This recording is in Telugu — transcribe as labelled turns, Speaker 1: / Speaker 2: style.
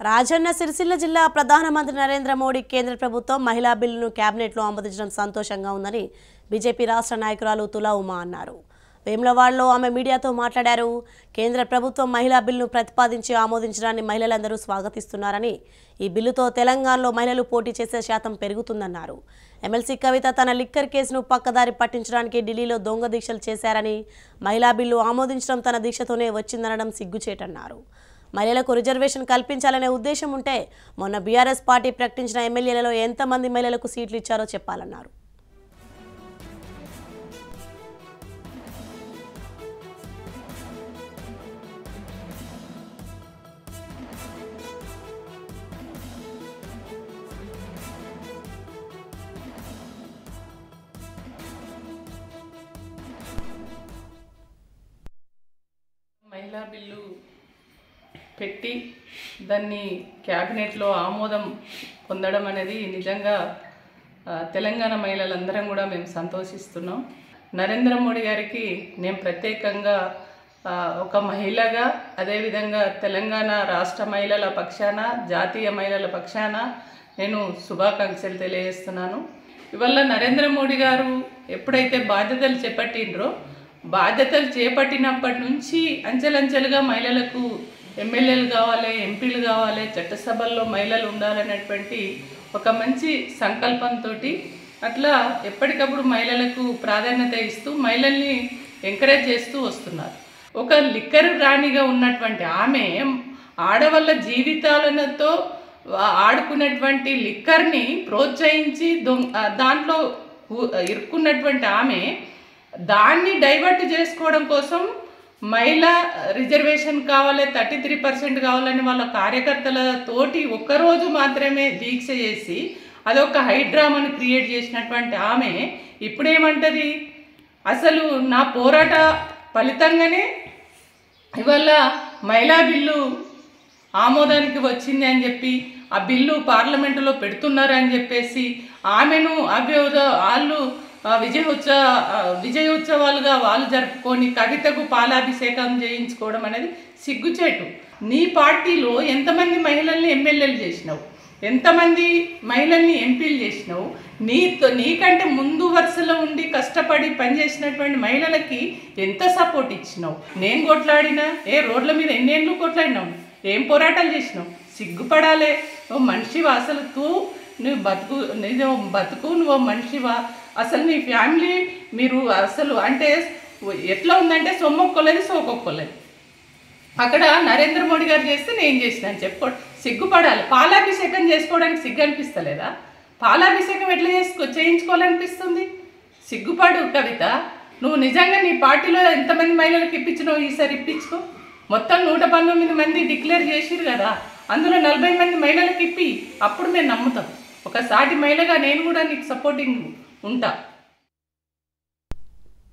Speaker 1: రాజన్న సిరిసిల్ల జిల్లా ప్రధానమంత్రి నరేంద్ర మోడీ కేంద్ర ప్రభుత్వం మహిళా బిల్లును కేబినెట్లో ఆమోదించడం సంతోషంగా ఉందని బీజేపీ రాష్ట్ర నాయకురాలు తులా ఉమా అన్నారు. వేములవాడలో ఆమె మీడియాతో మాట్లాడారు. కేంద్ర ప్రభుత్వం మహిళా బిల్లును ప్రతిపాదించి ఆమోదించడాన్ని మహిళలందరూ స్వాగతిస్తున్నారని, ఈ బిల్లుతో తెలంగాణలో మహిళలు పోటీ చేసే శాతం పెరుగుతుందన్నారు. ఎమ్మెల్సీ కవిత తన లిక్కర్ కేసును పక్కదారి పట్టించడానికి ఢిల్లీలో దొంగ దీక్షలు చేశారని, మహిళా బిల్లు ఆమోదించడం తన దీక్షతోనే వచ్చిందనడం సిగ్గుచేటన్నారు. మహిళలకు రిజర్వేషన్ కల్పించాలనే ఉద్దేశం ఉంటే మొన్న బీఆర్ఎస్ పార్టీ ప్రకటించిన ఎమ్మెల్యేలలో ఎంతమంది మహిళలకు సీట్లు ఇచ్చారో చెప్పాలన్నారు.
Speaker 2: మహిళా బిల్లు పెట్టి దాన్ని క్యాబినెట్లో ఆమోదం పొందడం అనేది నిజంగా తెలంగాణ మహిళలందరం కూడా మేము సంతోషిస్తున్నాం. నరేంద్ర మోడీ గారికి నేను ప్రత్యేకంగా ఒక మహిళగా, అదేవిధంగా తెలంగాణ రాష్ట్ర మహిళల పక్షాన, జాతీయ మహిళల పక్షాన నేను శుభాకాంక్షలు తెలియజేస్తున్నాను. ఇవాళ నరేంద్ర మోడీ గారు ఎప్పుడైతే బాధ్యతలు చేపట్టిండ్రో, బాధ్యతలు చేపట్టినప్పటి నుంచి అంచెలంచెలుగా మహిళలకు ఎమ్మెల్యేలు కావాలి, ఎంపీలు కావాలి, చట్టసభల్లో మహిళలు ఉండాలనేటువంటి ఒక మంచి సంకల్పంతో అట్లా ఎప్పటికప్పుడు మహిళలకు ప్రాధాన్యత ఇస్తూ మహిళల్ని ఎంకరేజ్ చేస్తూ వస్తున్నారు. ఒక లిక్కర్ రాణిగా ఉన్నటువంటి ఆమె ఆడవాళ్ళ జీవితాలతో ఆడుకున్నటువంటి లిక్కర్ని ప్రోత్సహించి దాంట్లో ఇరుక్కున్నటువంటి ఆమె దాన్ని డైవర్ట్ చేసుకోవడం కోసం మహిళా రిజర్వేషన్ కావాలి, 33% కావాలని వాళ్ళ కార్యకర్తలతోటి ఒక్కరోజు మాత్రమే దీక్ష చేసి అదొక హైడ్రామాను క్రియేట్ చేసినటువంటి ఆమె ఇప్పుడేమంటది, అసలు నా పోరాట ఫలితంగానే ఇవాళ మహిళా బిల్లు ఆమోదానికి వచ్చింది అని చెప్పి ఆ బిల్లు పార్లమెంటులో పెడుతున్నారు అని చెప్పేసి ఆమెను వాళ్ళు విజయోత్సవాలుగా వాళ్ళు జరుపుకొని కవితకు పాలాభిషేకం చేయించుకోవడం అనేది సిగ్గుచేటు. నీ పార్టీలో ఎంతమంది మహిళల్ని ఎమ్మెల్యేలు చేసినావు, ఎంతమంది మహిళల్ని ఎంపీలు చేసినావు, నీకంటే ముందు వరుసలో ఉండి కష్టపడి పనిచేసినటువంటి మహిళలకి ఎంత సపోర్ట్ ఇచ్చినావు. నేను కొట్లాడినా, రోడ్ల మీద ఎన్నేళ్ళు కొట్లాడినావు, ఏం పోరాటాలు చేసినావు, సిగ్గుపడాలే. నువ్వు మనిషివా అసలు? నువ్వు బతుకు నువ్వు మనిషివా? అసలు నీ ఫ్యామిలీ మీరు అసలు అంటే ఎట్లా ఉందంటే సొమ్మొక్కోలేదు, సోకొక్కోలేదు. అక్కడ నరేంద్ర మోడీ గారు చేస్తే నేను చేసిన అని చెప్పుకోవడం సిగ్గుపడాలి. పాలాభిషేకం చేసుకోవడానికి సిగ్గు అనిపిస్తలేదా? పాలాభిషేకం ఎట్లా చేయించుకోవాలనిపిస్తుంది? సిగ్గుపడు కవిత. నువ్వు నిజంగా నీ పార్టీలో ఎంతమంది మహిళలకు ఇప్పించినావు, ఈసారి ఇప్పించుకో. మొత్తం 119 మంది డిక్లేర్ చేసిరు కదా, అందులో 40 మంది మహిళలకు ఇప్పి, అప్పుడు మేము నమ్ముతాం. ఒక సాటి మహిళగా నేను కూడా నీకు సపోర్టింగ్ ఉంటా.